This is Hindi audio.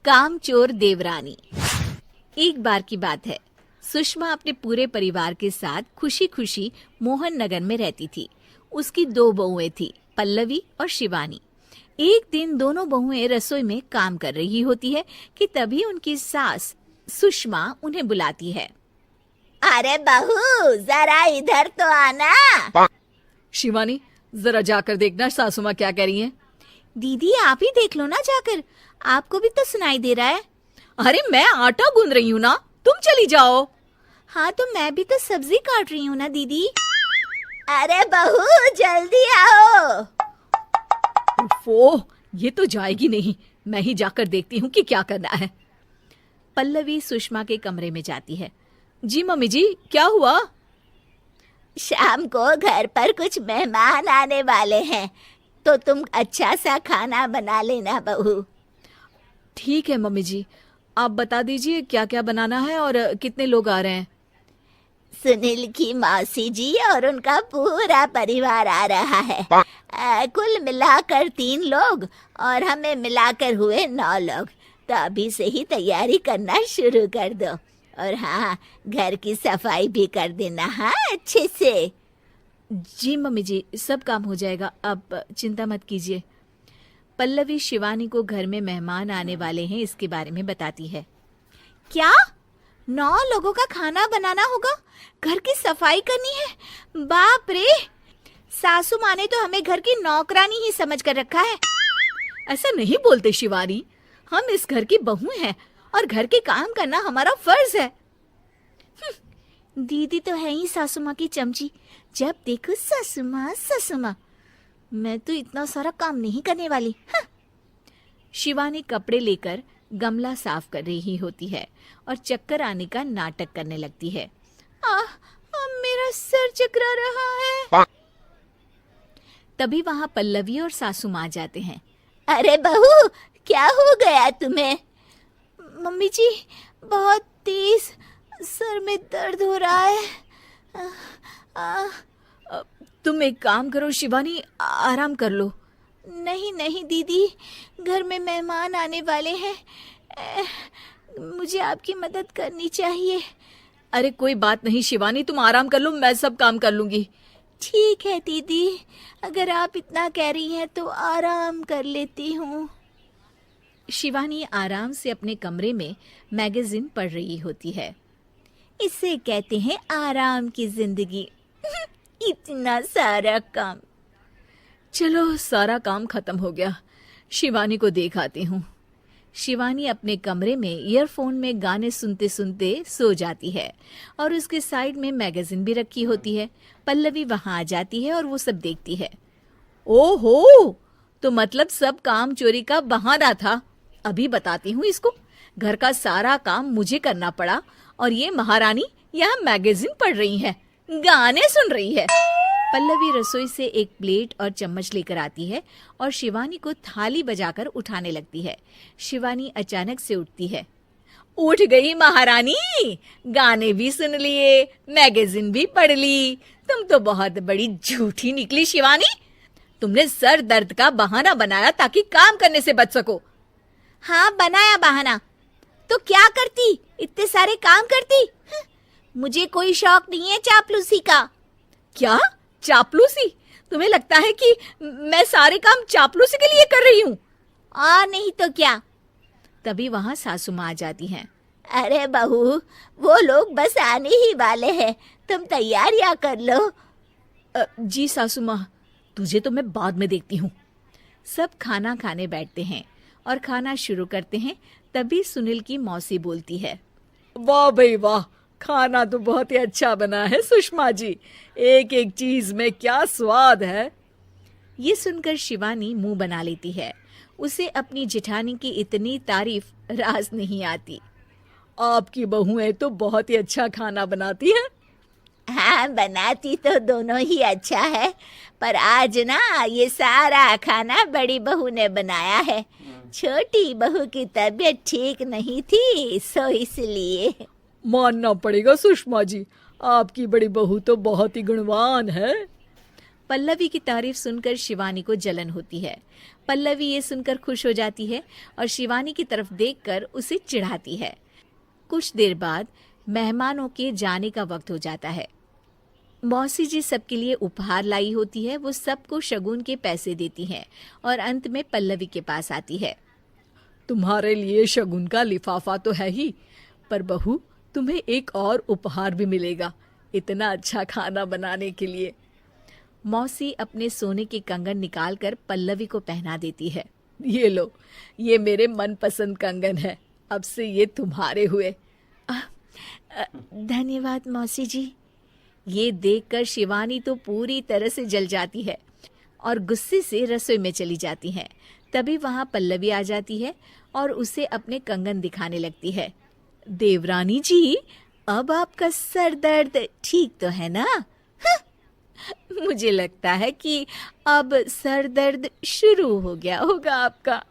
कामचोर देवरानी। एक बार की बात है, सुषमा अपने पूरे परिवार के साथ खुशी खुशी मोहन नगर में रहती थी। उसकी 2 बहुएं थी, पल्लवी और शिवानी। एक दिन दोनों बहुएं रसोई में काम कर रही होती है कि तभी उनकी सास सुषमा उन्हें बुलाती है। अरे बहू, जरा इधर तो आना। शिवानी, जरा जाकर देखना सासू माँ क्या कह रही हैं। दीदी आप ही देख लो ना जाकर, आपको भी तो सुनाई दे रहा है। अरे मैं आटा गूंद रही हूँ ना, तुम चली जाओ। हाँ तो मैं भी तो सब्जी काट रही हूँ ना दीदी। अरे बहू, जल्दी आओ। ओफो, ये तो जाएगी नहीं। मैं ही जाकर देखती हूँ कि क्या करना है। पल्लवी सुषमा के कमरे में जाती है। जी मम्मी जी, क्या हुआ? शाम को घर पर कुछ मेहमान आने वाले हैं, तो तुम अच्छा सा खाना बना लेना बहू। ठीक है मम्मी जी, आप बता दीजिए क्या क्या बनाना है और कितने लोग आ रहे हैं। सुनील की मौसी जी और उनका पूरा परिवार आ रहा है। कुल मिलाकर 3 लोग और हमें मिलाकर हुए 9 लोग। तो अभी से ही तैयारी करना शुरू कर दो। और हाँ, घर की सफाई भी कर देना, हाँ, अच्छे से। जी मम्मी जी, सब काम हो जाएगा, आप चिंता मत कीजिए। पल्लवी शिवानी को घर में मेहमान आने वाले हैं इसके बारे में बताती है। क्या 9 लोगों का खाना बनाना होगा, घर की सफाई करनी है? बाप रे, सासू माँ ने तो हमें घर की नौकरानी ही समझ कर रखा है। ऐसा नहीं बोलते शिवानी, हम इस घर की बहू हैं और घर के काम करना हमारा फर्ज है। दीदी तो है ही सासू माँ की चमची, जब देखो सासू माँ सासू माँ। मैं तो इतना सारा काम नहीं करने वाली। शिवानी कपड़े लेकर गमला साफ कर रही होती है और चक्कर आने का नाटक करने लगती है। मेरा सर चकरा रहा है। तभी वहां पल्लवी और सासू माँ जाते हैं। अरे बहू, क्या हो गया तुम्हें? मम्मी जी, बहुत तेज सर में दर्द हो रहा है। तुम एक काम करो शिवानी, आराम कर लो। नहीं नहीं दीदी, घर में मेहमान आने वाले हैं, मुझे आपकी मदद करनी चाहिए। अरे कोई बात नहीं शिवानी, तुम आराम कर लो, मैं सब काम कर लूंगी। ठीक है दीदी, अगर आप इतना कह रही हैं तो आराम कर लेती हूँ। शिवानी आराम से अपने कमरे में मैगजीन पढ़ रही होती है। इसे कहते हैं आराम की जिंदगी। इतना सारा काम। चलो, सारा काम खत्म हो गया, शिवानी को देख आती हूँ। शिवानी अपने कमरे में ईयरफोन में गाने सुनते सुनते सो जाती है और उसके साइड में मैगजीन भी रखी होती है। पल्लवी वहां आ जाती है और वो सब देखती है। ओहो, तो मतलब सब काम चोरी का बहाना था। अभी बताती हूँ इसको। घर का सारा काम मुझे करना पड़ा और ये महारानी यहाँ मैगजीन पढ़ रही है, गाने सुन रही है। पल्लवी रसोई से एक प्लेट और चम्मच लेकर आती है और शिवानी को थाली बजाकर उठाने लगती है। शिवानी अचानक से उठती है। उठ गई महारानी, गाने भी सुन लिए, मैगजीन भी पढ़ ली। तुम तो बहुत बड़ी झूठी निकली शिवानी। तुमने सर दर्द का बहाना बनाया ताकि काम करने से बच सको। हाँ, बनाया बहाना, तो क्या करती, इतने सारे काम करती। मुझे कोई शौक नहीं है चापलूसी का। क्या चापलूसी? तुम्हें लगता है कि मैं सारे काम चापलूसी के लिए कर रही हूँ? और नहीं तो क्या। तभी वहां सासू माँ आ जाती हैं। अरे बहू, वो लोग बस आने ही वाले हैं, तुम तैयारियां कर लो। जी सासू माँ, तुझे तो मैं बाद में देखती हूँ। सब खाना खाने बैठते हैं और खाना शुरू करते हैं। तभी सुनील की मौसी बोलती है। वाह भाई वाह, खाना तो बहुत ही अच्छा बना है सुषमा जी, एक एक चीज में क्या स्वाद है। ये सुनकर शिवानी मुंह बना लेती है। उसे अपनी जेठानी की इतनी तारीफ रास नहीं आती। आपकी बहुएं तो बहुत ही अच्छा खाना बनाती हैं। हाँ, बनाती तो दोनों ही अच्छा है, पर आज ना ये सारा खाना बड़ी बहू ने बनाया है। छोटी बहू की तबीयत ठीक नहीं थी, सो इसलिए। मानना पड़ेगा सुषमा जी, आपकी बड़ी बहू तो बहुत ही गुणवान है। पल्लवी की तारीफ सुनकर शिवानी को जलन होती है। पल्लवी ये सुनकर खुश हो जाती है और शिवानी की तरफ देखकर उसे चिढ़ाती है। कुछ देर बाद मेहमानों के जाने का वक्त हो जाता है। मौसी जी सबके लिए उपहार लाई होती है। वो सबको शगुन के पैसे देती हैं और अंत में पल्लवी के पास आती है। तुम्हारे लिए शगुन का लिफाफा तो है ही, पर बहू तुम्हें एक और उपहार भी मिलेगा इतना अच्छा खाना बनाने के लिए। मौसी अपने सोने के कंगन निकालकर पल्लवी को पहना देती है। ये लो, ये मेरे मनपसंद कंगन है, अब से ये तुम्हारे हुए। धन्यवाद मौसी जी। ये देखकर शिवानी तो पूरी तरह से जल जाती है और गुस्से से रसोई में चली जाती है। तभी वहां पल्लवी आ जाती है और उसे अपने कंगन दिखाने लगती है। देवरानी जी, अब आपका सर दर्द ठीक तो है ना? मुझे लगता है कि अब सर दर्द शुरू हो गया होगा आपका।